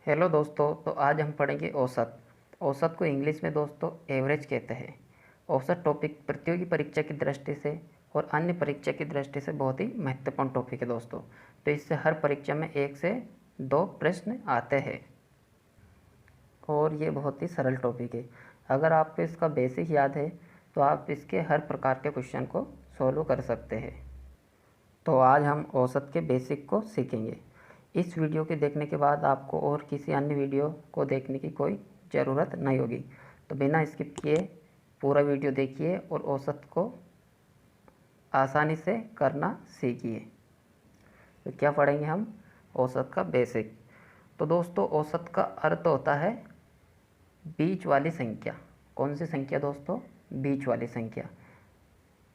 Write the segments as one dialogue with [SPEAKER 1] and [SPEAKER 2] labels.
[SPEAKER 1] Hello दोस्तों, तो आज हम पढ़ेंगे औसत। औसत को इंग्लिश में दोस्तों एवरेज कहते हैं। औसत टॉपिक प्रतियोगी परीक्षा की दृष्टि से और अन्य परीक्षा की दृष्टि से बहुत ही महत्वपूर्ण टॉपिक है दोस्तों। तो इससे हर परीक्षा में 1 से 2 प्रश्न आते हैं और ये बहुत ही सरल टॉपिक है। अगर आपको इसका बेसिक याद है तो आप इसके हर प्रकार के क्वेश्चन को सॉल्व कर सकते हैं। तो आज हम औसत के बेसिक को सीखेंगे। इस वीडियो के देखने के बाद आपको और किसी अन्य वीडियो को देखने की कोई ज़रूरत नहीं होगी। तो बिना स्किप किए पूरा वीडियो देखिए और औसत को आसानी से करना सीखिए। तो क्या पढ़ेंगे हम? औसत का बेसिक। तो दोस्तों, औसत का अर्थ होता है बीच वाली संख्या। कौन सी संख्या दोस्तों? बीच वाली संख्या।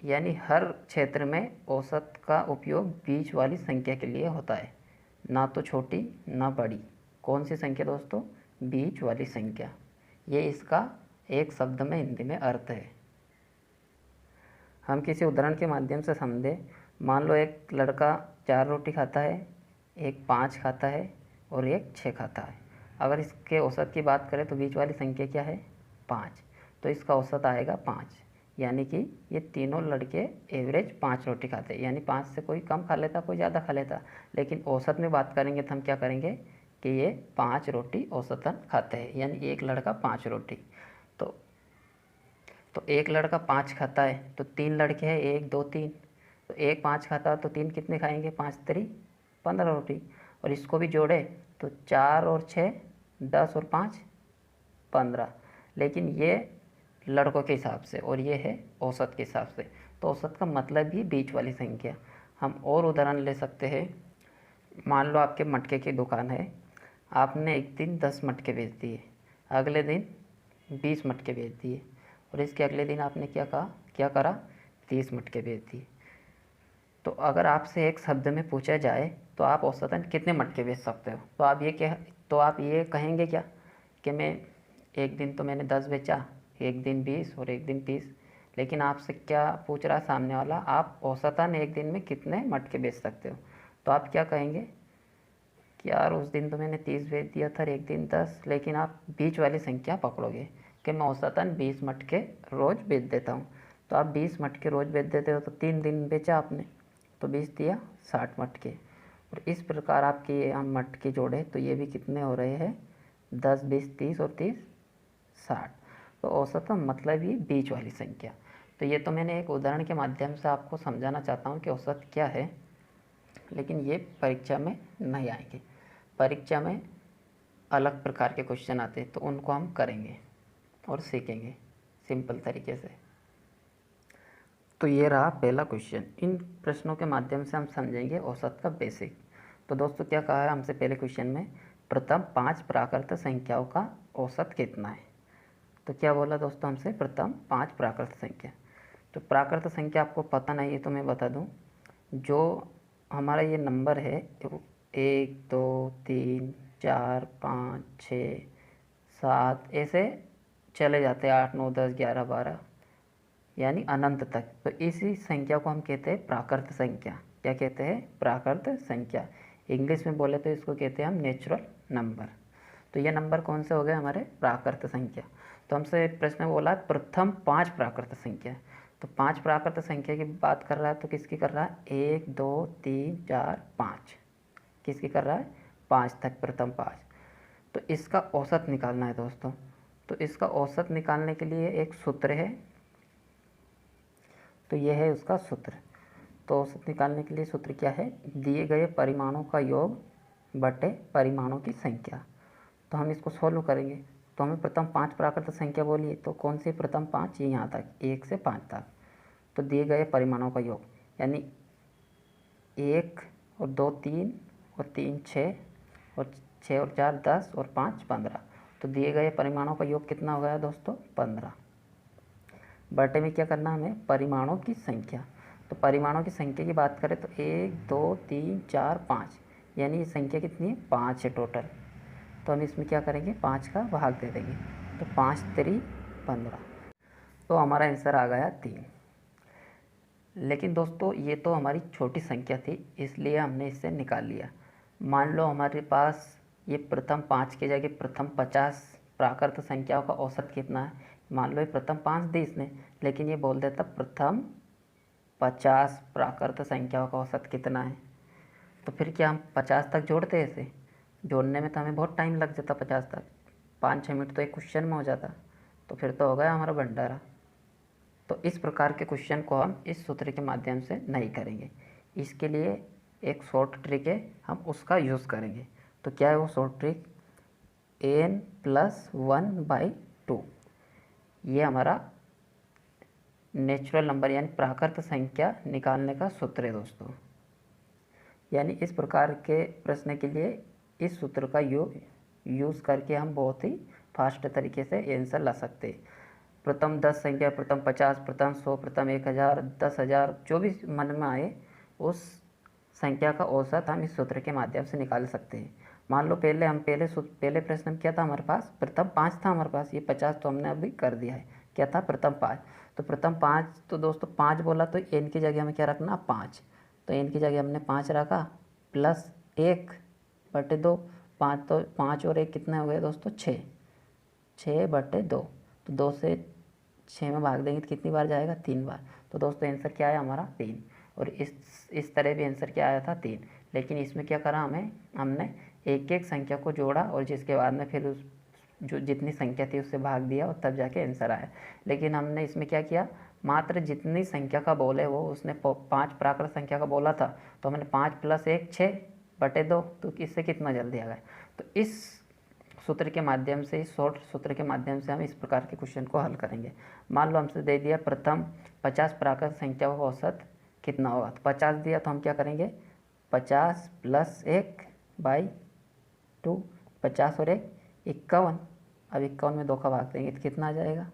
[SPEAKER 1] यानी हर क्षेत्र में औसत का उपयोग बीच वाली संख्या के लिए होता है, ना तो छोटी ना बड़ी। कौन सी संख्या दोस्तों? बीच वाली संख्या। ये इसका एक शब्द में हिंदी में अर्थ है। हम किसी उदाहरण के माध्यम से समझें। मान लो एक लड़का 4 रोटी खाता है, एक 5 खाता है और एक 6 खाता है। अगर इसके औसत की बात करें तो बीच वाली संख्या क्या है? 5। तो इसका औसत आएगा 5। यानी कि ये तीनों लड़के एवरेज 5 रोटी खाते हैं। यानी 5 से कोई कम खा लेता, कोई ज़्यादा खा लेता। लेकिन औसत में बात करेंगे तो हम क्या करेंगे कि ये 5 रोटी औसतन खाते हैं। यानी एक लड़का 5 रोटी। तो एक लड़का 5 खाता है तो 3 लड़के हैं, 1 2 3। तो एक 5 खाता है तो 3 कितने खाएंगे? 5 3 15 रोटी। और इसको भी जोड़े तो 4 और 6 10 और 5 15। लेकिन ये लड़कों के हिसाब से और ये है औसत के हिसाब से। तो औसत का मतलब ही बीच वाली संख्या। हम और उदाहरण ले सकते हैं। मान लो आपके मटके की दुकान है, आपने एक दिन 10 मटके बेच दिए, अगले दिन 20 मटके बेच दिए और इसके अगले दिन आपने क्या करा? 30 मटके बेच दिए। तो अगर आपसे एक शब्द में पूछा जाए तो आप औसतन कितने मटके बेच सकते हो? तो आप ये कहेंगे क्या कि मैं एक दिन तो मैंने 10 बेचा, एक दिन 20 और एक दिन 30। लेकिन आपसे क्या पूछ रहा सामने वाला? आप औसतन एक दिन में कितने मटके बेच सकते हो? तो आप क्या कहेंगे कि यार उस दिन तो मैंने 30 बेच दिया था, एक दिन 10। लेकिन आप बीच वाली संख्या पकड़ोगे कि मैं औसतन 20 मटके रोज़ बेच देता हूँ। तो आप 20 मटके रोज़ बेच देते हो तो 3 दिन बेचा आपने, तो 20 दिया 60 मटके। और इस प्रकार आपके हम मटके जोड़े तो ये भी कितने हो रहे हैं? 10 20 30 और 30 60। तो औसतन मतलब ही बीच वाली संख्या। तो ये तो मैंने एक उदाहरण के माध्यम से आपको समझाना चाहता हूँ कि औसत क्या है। लेकिन ये परीक्षा में नहीं आएंगे। परीक्षा में अलग प्रकार के क्वेश्चन आते हैं तो उनको हम करेंगे और सीखेंगे सिंपल तरीके से। तो ये रहा पहला क्वेश्चन। इन प्रश्नों के माध्यम से हम समझेंगे औसत का बेसिक। तो दोस्तों, क्या कहा है हमसे पहले क्वेश्चन में? प्रथम 5 प्राकृत संख्याओं का औसत कितना है? तो क्या बोला दोस्तों हमसे? प्रथम 5 प्राकृत संख्या। तो प्राकृत संख्या आपको पता नहीं है तो मैं बता दूं। जो हमारा ये नंबर है 1 2 3 4 5 6 7 ऐसे चले जाते हैं, 8 9 10 11 12 यानी अनंत तक। तो इसी संख्या को हम कहते हैं प्राकृत संख्या। क्या कहते हैं? प्राकृत संख्या। इंग्लिश में बोले तो इसको कहते हैं हम नेचुरल नंबर। तो ये नंबर कौन से हो गए? हमारे प्राकृत संख्या। तो हमसे प्रश्न में बोला प्रथम 5 प्राकृत संख्या। तो 5 प्राकृत संख्या की बात कर रहा है तो किसकी कर रहा है? 1 2 3 4 5। किसकी कर रहा है? 5 तक, प्रथम 5। तो इसका औसत निकालना है दोस्तों। तो इसका औसत निकालने के लिए एक सूत्र है। तो यह है उसका सूत्र। तो औसत निकालने के लिए सूत्र क्या है? दिए गए परिमाणों का योग बटे परिमाणों की संख्या। तो हम इसको सॉल्व करेंगे। तो हमें प्रथम 5 प्राकृत संख्या बोली, तो कौन सी प्रथम 5? ये यहाँ तक, 1 से 5 तक। तो दिए गए परिमाणों का योग यानी 1 और 2 3 और 3 6 और 6 और 4 10 और 5 15। तो दिए गए परिमाणों का योग कितना हो गया दोस्तों? 15। बटे में क्या करना हमें? परिमाणों की संख्या। तो परिमाणों की संख्या की बात करें तो 1 2 3 4 5 यानी ये संख्या कितनी है? 5 है टोटल। तो हम इसमें क्या करेंगे? 5 का भाग दे देंगे। तो 5 3 15। तो हमारा आंसर आ गया 3। लेकिन दोस्तों, ये तो हमारी छोटी संख्या थी इसलिए हमने इससे निकाल लिया। मान लो हमारे पास ये प्रथम 5 की जगह प्रथम 50 प्राकृत संख्याओं का औसत कितना है। मान लो ये प्रथम 5 दी इसने, लेकिन ये बोल देता प्रथम 50 प्राकृत संख्याओं का औसत कितना है। तो फिर क्या हम 50 तक जोड़ते ऐसे, जोड़ने में तो हमें बहुत टाइम लग जाता 50 तक, 5-6 मिनट तो एक क्वेश्चन में हो जाता, तो फिर तो हो गया हमारा भंडारा। तो इस प्रकार के क्वेश्चन को हम इस सूत्र के माध्यम से नहीं करेंगे। इसके लिए एक शॉर्ट ट्रिक है, हम उसका यूज़ करेंगे। तो क्या है वो शॉर्ट ट्रिक, n+1/2। ये हमारा नेचुरल नंबर यानी प्राकृत संख्या निकालने का सूत्र है दोस्तों। यानी इस प्रकार के प्रश्न के लिए इस सूत्र का यूज़ करके हम बहुत ही फास्ट तरीके से आंसर ला सकते हैं। प्रथम 10 संख्या, प्रथम 50, प्रथम 100, प्रथम 1000, 10,000, जो भी मन में आए उस संख्या का औसत हम इस सूत्र के माध्यम से निकाल सकते हैं। मान लो पहले प्रश्न में क्या था हमारे पास, प्रथम 5 था हमारे पास, ये 50 तो हमने अभी कर दिया है। क्या था, प्रथम 5। तो प्रथम 5, तो दोस्तों 5 बोला तो n की जगह हमें क्या रखना, 5। तो n की जगह हमने 5 रखा, प्लस 1/2। 5 तो 5 और 1 कितना हो गया दोस्तों, 6। 6/2, तो 2 से 6 में भाग देंगे तो कितनी बार जाएगा, 3 बार। तो दोस्तों आंसर क्या है हमारा, 3। और इस तरह भी आंसर क्या आया था, 3। लेकिन इसमें क्या करा, हमने एक एक संख्या को जोड़ा और जिसके बाद में फिर उस जो जितनी संख्या थी उससे भाग दिया और तब जाके आंसर आया। लेकिन हमने इसमें क्या किया, मात्र जितनी संख्या का बोले वो उसने 5 प्राकृत संख्या का बोला था, तो हमने 5 + 1 6/2, तो इससे कितना जल्दी आ गया। तो इस सूत्र के माध्यम से, इस शॉर्ट सूत्र के माध्यम से हम इस प्रकार के क्वेश्चन को हल करेंगे। मान लो हमसे दे दिया प्रथम 50 प्राकृत संख्याओं का औसत कितना होगा, तो 50 दिया तो हम क्या करेंगे, 50 + 1/2, 50 और 1 51। अब 51 में 2 का भाग देंगे तो कितना आ जाएगा,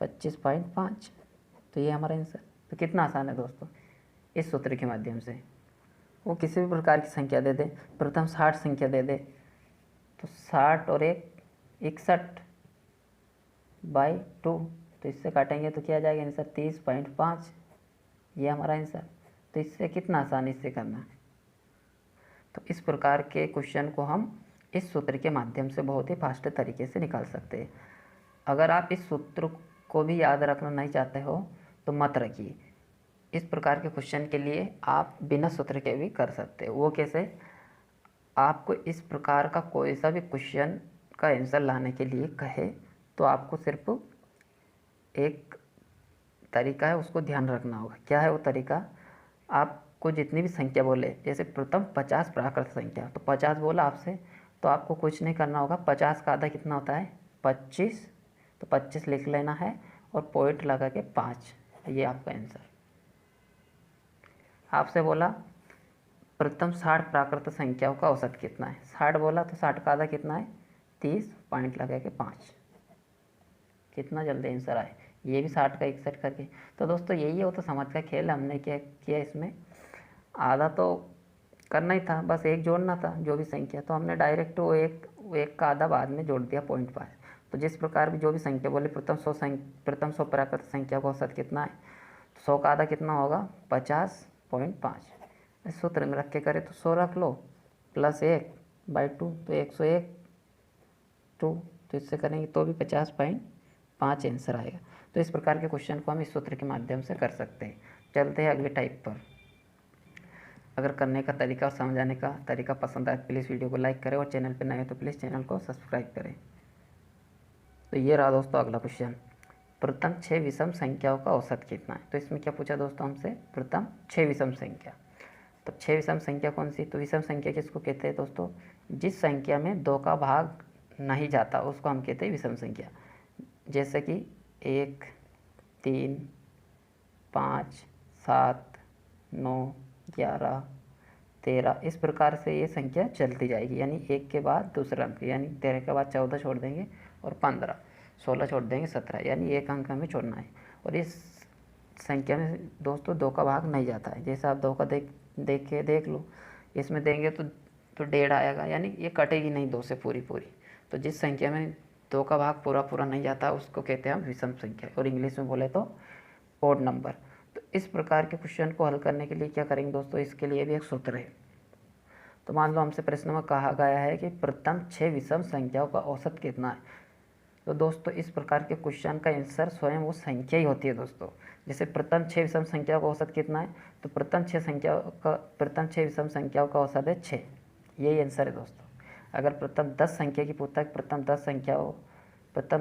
[SPEAKER 1] 25.5। तो ये हमारा आंसर। तो कितना आसान है दोस्तों, इस सूत्र के माध्यम से वो किसी भी प्रकार की संख्या दे दे, प्रथम 60 संख्या दे दे तो 60 और 1 61/2, तो इससे काटेंगे तो क्या आ जाएगा आंसर, 30.5। ये हमारा आंसर। तो इससे कितना आसानी से करना। तो इस प्रकार के क्वेश्चन को हम इस सूत्र के माध्यम से बहुत ही फास्ट तरीके से निकाल सकते हैं। अगर आप इस सूत्र को भी याद रखना नहीं चाहते हो तो मत रखिए। इस प्रकार के क्वेश्चन के लिए आप बिना सूत्र के भी कर सकते हो। वो कैसे, आपको इस प्रकार का कोई सा भी क्वेश्चन का आंसर लाने के लिए कहे तो आपको सिर्फ एक तरीका है, उसको ध्यान रखना होगा। क्या है वो तरीका, आपको जितनी भी संख्या बोले, जैसे प्रथम 50 प्राकृत संख्या, तो 50 बोला आपसे, तो आपको कुछ नहीं करना होगा। 50 का आधा कितना होता है, 25, तो 25 लिख लेना है और पॉइंट लगा के 5, ये आपका आंसर। आपसे बोला प्रथम 60 प्राकृत संख्याओं का औसत कितना है, 60 बोला तो 60 का आधा कितना है, 30, पॉइंट लगा के 5। कितना जल्दी आंसर आए, ये भी 60 का 61 करके। तो दोस्तों यही हो तो समझ का खेल। हमने क्या किया, इसमें आधा तो करना ही था, बस एक जोड़ना था जो भी संख्या, तो हमने डायरेक्ट वो एक का आधा बाद में जोड़ दिया 0.5। तो जिस प्रकार भी जो भी संख्या बोले, प्रथम 100 प्राकृत संख्या का औसत कितना है, तो 100 का आधा कितना होगा, 50.5। इस सूत्र में रख के करें तो 100 रख लो, प्लस 1/2 तो 101/2, तो इससे करेंगे तो भी 50.5 आंसर आएगा। तो इस प्रकार के क्वेश्चन को हम इस सूत्र के माध्यम से कर सकते हैं। चलते हैं अगले टाइप पर। अगर करने का तरीका और समझाने का तरीका पसंद आए प्लीज़ वीडियो को लाइक करें और चैनल पर नए हो तो प्लीज़ चैनल को सब्सक्राइब करें। तो ये रहा दोस्तों अगला क्वेश्चन, प्रथम 6 विषम संख्याओं का औसत कितना है। तो इसमें क्या पूछा दोस्तों हमसे, प्रथम 6 विषम संख्या। तो 6 विषम संख्या कौन सी, तो विषम संख्या किसको कहते हैं दोस्तों, जिस संख्या में 2 का भाग नहीं जाता उसको हम कहते हैं विषम संख्या। जैसे कि 1, 3, 5, 7, 9, 11, 13, इस प्रकार से ये संख्या चलती जाएगी। यानी 1 के बाद दूसरा अंक, यानी 13 के बाद 14 छोड़ देंगे और 15, 16 छोड़ देंगे 17, यानी एक अंक हमें छोड़ना है। और इस संख्या में दोस्तों 2 का भाग नहीं जाता है। जैसे आप 2 का देख लो, इसमें देंगे तो 1.5 आएगा, यानी ये कटेगी नहीं 2 से पूरी। तो जिस संख्या में 2 का भाग पूरा नहीं जाता उसको कहते हैं हम विषम संख्या, और इंग्लिश में बोले तो ओड नंबर। तो इस प्रकार के क्वेश्चन को हल करने के लिए क्या करेंगे दोस्तों, इसके लिए भी एक सूत्र है। तो मान लो हमसे प्रश्न में कहा गया है कि प्रथम 6 विषम संख्याओं का औसत कितना है। तो दोस्तों इस प्रकार के क्वेश्चन का आंसर स्वयं वो संख्या ही होती है दोस्तों। जैसे प्रथम 6 विषम संख्याओं का औसत कितना है, तो प्रथम 6 विषम संख्याओं का औसत है 6, यही आंसर है दोस्तों। अगर प्रथम 10 संख्या की पूछता है, प्रथम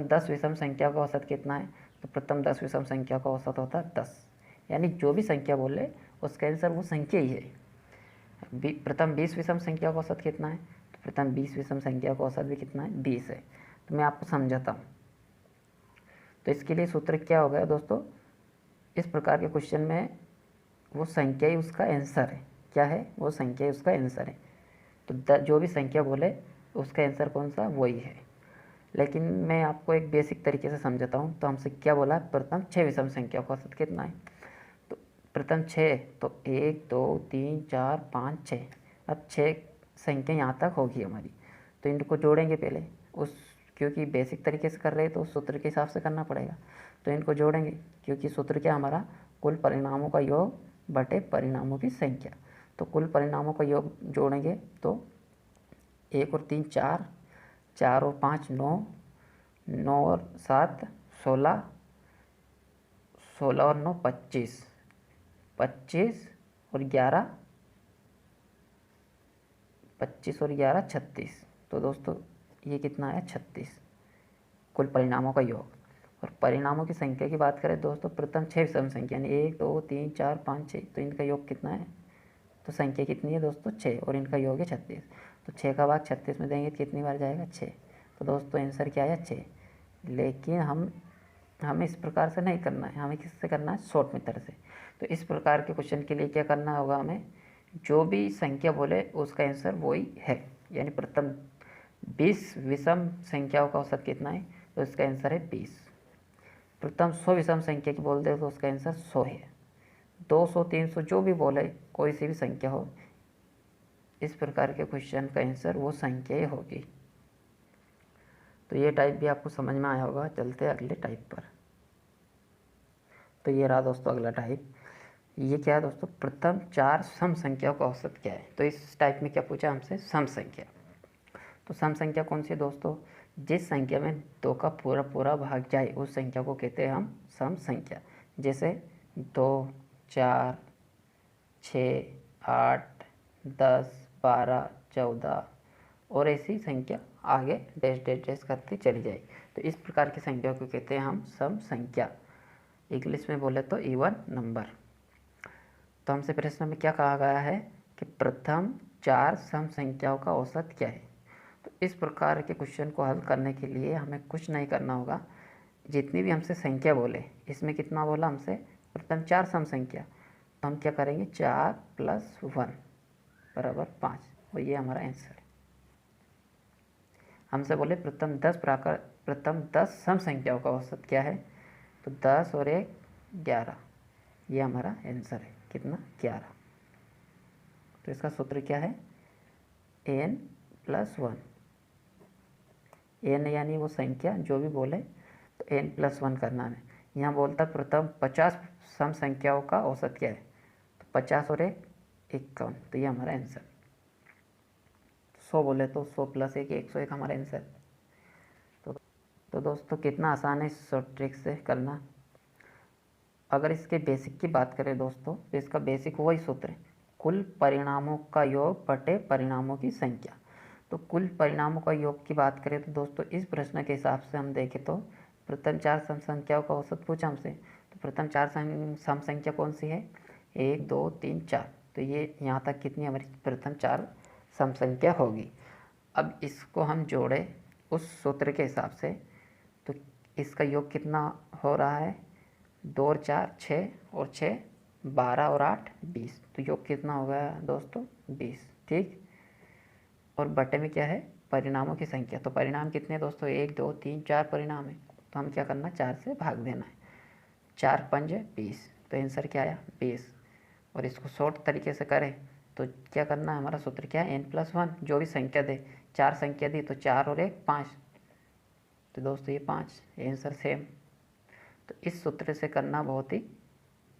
[SPEAKER 1] 10 विषम संख्याओं का औसत कितना है, तो प्रथम 10 विषम संख्या का औसत होता है 10। यानी जो भी संख्या बोले उसका आंसर वो संख्या ही है। प्रथम 20 विषम संख्या का औसत कितना है, तो प्रथम 20 विषम संख्या का औसत भी कितना है, 20 है। तो मैं आपको समझाता हूँ। तो इसके लिए सूत्र क्या हो गया दोस्तों, इस प्रकार के क्वेश्चन में वो संख्या ही उसका आंसर है। क्या है, वो संख्या ही उसका आंसर है। तो जो भी संख्या बोले उसका आंसर कौन सा, वही है। लेकिन मैं आपको एक बेसिक तरीके से समझाता हूँ। तो हमसे क्या बोला, प्रथम 6 विषम संख्या का औसत कितना है, तो प्रथम 6, तो 1 2 3 4 5 6। अब 6 संख्या यहाँ तक होगी हमारी, तो इनको जोड़ेंगे पहले क्योंकि बेसिक तरीके से कर रहे हैं तो सूत्र के हिसाब से करना पड़ेगा। तो इनको जोड़ेंगे, क्योंकि सूत्र क्या हमारा, कुल परिणामों का योग बटे परिणामों की संख्या। तो कुल परिणामों का योग जोड़ेंगे तो 1 और 3 4, 4 और 5 9, 9 और 7 16, 16 और 9 25, 25 और 11 36। तो दोस्तों ये कितना है, 36 कुल परिणामों का योग। और परिणामों की संख्या की बात करें दोस्तों, प्रथम 6 विषम संख्या यानी 1 2 3 4 5 6, तो इनका योग कितना है, तो संख्या कितनी है दोस्तों, 6, और इनका योग है 36। तो 6 का भाग 36 में देंगे तो कितनी बार जाएगा, 6। तो दोस्तों आंसर क्या है, 6। लेकिन हमें इस प्रकार से नहीं करना है, हमें किससे करना है, शॉर्ट मेथड से। तो इस प्रकार के क्वेश्चन के लिए क्या करना होगा, हमें जो भी संख्या बोले उसका आंसर वही है। यानी प्रथम 20 विषम संख्याओं का औसत कितना है, तो इसका आंसर है 20। प्रथम 100 विषम संख्या की बोलते हैं तो उसका आंसर 100 है। 200 300 जो भी बोले, कोई सी भी संख्या हो, इस प्रकार के क्वेश्चन का आंसर वो संख्या ही होगी। तो ये टाइप भी आपको समझ में आया होगा। चलते हैं अगले टाइप पर। तो ये रहा दोस्तों अगला टाइप। ये क्या है दोस्तों, प्रथम 4 सम संख्याओं का औसत क्या है। तो इस टाइप में क्या पूछा हमसे, सम संख्या। तो सम संख्या कौन सी है दोस्तों, जिस संख्या में 2 का पूरा पूरा भाग जाए उस संख्या को कहते हैं हम सम संख्या। जैसे 2 4 6 8 10 12 14 और ऐसी संख्या आगे डैश डैश डैश करती चली जाए। तो इस प्रकार की संख्या को कहते हैं हम सम संख्या, इंग्लिश में बोले तो इवन नंबर। तो हमसे प्रश्न में क्या कहा गया है कि प्रथम 4 सम संख्याओं का औसत क्या है। तो इस प्रकार के क्वेश्चन को हल करने के लिए हमें कुछ नहीं करना होगा। जितनी भी हमसे संख्या बोले, इसमें कितना बोला हमसे, प्रथम 4 सम संख्या, तो हम क्या करेंगे, 4 + 1 बराबर 5, और ये हमारा आंसर है। हमसे बोले प्रथम 10 सम संख्याओं का औसत क्या है, तो 10 और 1 11, ये हमारा आंसर है। कितना, 11। तो इसका सूत्र क्या है, n + 1। n यानी वो संख्या जो भी बोले तो n + 1 करना है। यहाँ बोलता प्रथम 50 सम संख्याओं का औसत क्या है, तो 50 और 1 51, तो ये हमारा आंसर। 100 बोले तो 100 + 1 101 हमारा आंसर। तो दोस्तों कितना आसान है इस शॉर्ट ट्रिक से करना। अगर इसके बेसिक की बात करें दोस्तों, तो इसका बेसिक वही सूत्र है, कुल परिणामों का योग बटे परिणामों की संख्या। तो कुल परिणामों का योग की बात करें तो दोस्तों इस प्रश्न के हिसाब से हम देखें तो प्रथम 4 सम संख्याओं का औसत पूछा हमसे। तो प्रथम 4 सम संख्या कौन सी है, 1 2 3 4। तो ये यहाँ तक कितनी हमारी प्रथम 4 सम संख्या होगी। अब इसको हम जोड़े उस सूत्र के हिसाब से, तो इसका योग कितना हो रहा है, 2 और 4 6 और 6 12 और 8 20। तो योग कितना हो गया दोस्तों, 20। ठीक, और बटे में क्या है, परिणामों की संख्या। तो परिणाम कितने हैं दोस्तों, 1 2 3 4 परिणाम है। तो हम क्या करना, 4 से भाग देना है। 4 पंजे 20, तो आंसर क्या आया, 20। और इसको शॉर्ट तरीके से करें तो क्या करना है, हमारा सूत्र क्या है, n + 1। जो भी संख्या दे, 4 संख्या दी तो 4 और 1 5, तो दोस्तों ये 5, आंसर सेम। तो इस सूत्र से करना बहुत ही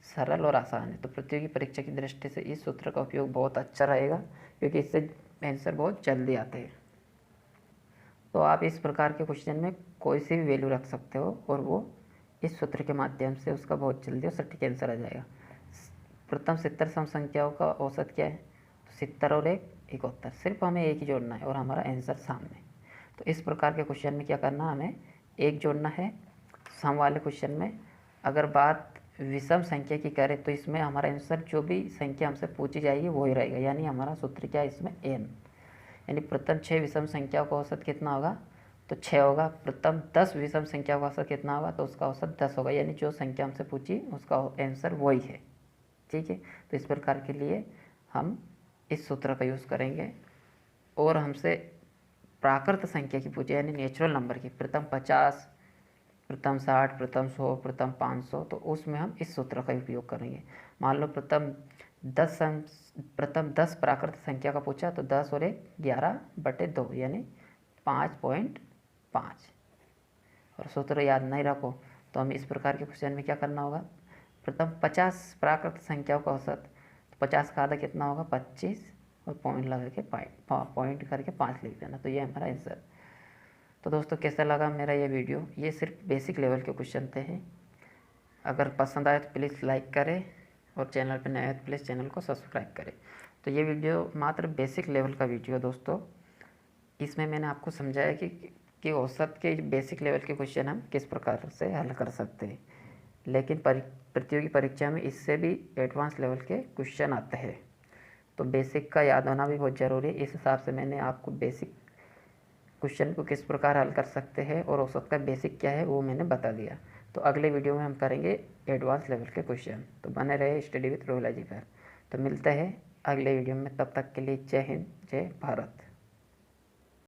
[SPEAKER 1] सरल और आसान है। तो प्रतियोगी परीक्षा की दृष्टि से इस सूत्र का उपयोग बहुत अच्छा रहेगा, क्योंकि इससे आंसर बहुत जल्दी आते हैं। तो आप इस प्रकार के क्वेश्चन में कोई सी भी वैल्यू रख सकते हो और वो इस सूत्र के माध्यम से उसका बहुत जल्दी और सटीक आंसर आ जाएगा। प्रथम 70 सम संख्याओं का औसत क्या है? तो 70 और 1 71, सिर्फ हमें एक ही जोड़ना है और हमारा आंसर सामने। तो इस प्रकार के क्वेश्चन में क्या करना, हमें एक जोड़ना है। सम वाले क्वेश्चन में अगर बात विषम संख्या की करें तो इसमें हमारा आंसर जो भी संख्या हमसे पूछी जाएगी वही रहेगा, यानी हमारा सूत्र क्या है इसमें n, यानी प्रथम 6 विषम संख्याओं का औसत कितना होगा? तो 6 होगा। प्रथम 10 विषम संख्याओं का औसत कितना होगा? तो उसका औसत 10 होगा, यानी जो संख्या हमसे पूछी उसका आंसर वही है। ठीक है, तो इस प्रकार के लिए हम इस सूत्र का यूज़ करेंगे। और हमसे प्राकृत संख्या की पूछे यानी नेचुरल नंबर की, प्रथम 50, प्रथम 60, प्रथम 100, प्रथम 500, तो उसमें हम इस सूत्र का उपयोग करेंगे। मान लो प्रथम 10 प्राकृत संख्या का पूछा तो 10 और 1 11/2 यानी 5.5। और सूत्र याद नहीं रखो तो हमें इस प्रकार के क्वेश्चन में क्या करना होगा? प्रथम 50 प्राकृत संख्याओं का औसत, तो 50 का आधा कितना होगा? 25, और पॉइंट लगा के पॉइंट करके 5 लिख देना, तो ये हमारा आंसर। तो दोस्तों कैसा लगा मेरा ये वीडियो? ये सिर्फ बेसिक लेवल के क्वेश्चन थे। अगर पसंद आए तो प्लीज़ लाइक करें और चैनल पर नए आए तो प्लीज़ चैनल को सब्सक्राइब करें। तो ये वीडियो मात्र बेसिक लेवल का वीडियो दोस्तों, इसमें मैंने आपको समझाया कि औसत के बेसिक लेवल के क्वेश्चन हम किस प्रकार से हल कर सकते हैं। लेकिन प्रतियोगी परीक्षा में इससे भी एडवांस लेवल के क्वेश्चन आते हैं, तो बेसिक का याद होना भी बहुत ज़रूरी है। इस हिसाब से मैंने आपको बेसिक क्वेश्चन को किस प्रकार हल कर सकते हैं और औसत का बेसिक क्या है वो मैंने बता दिया। तो अगले वीडियो में हम करेंगे एडवांस लेवल के क्वेश्चन। तो बने रहे स्टडी विथ रोहिला जी पर। तो मिलते हैं अगले वीडियो में, तब तक के लिए जय हिंद, जय भारत।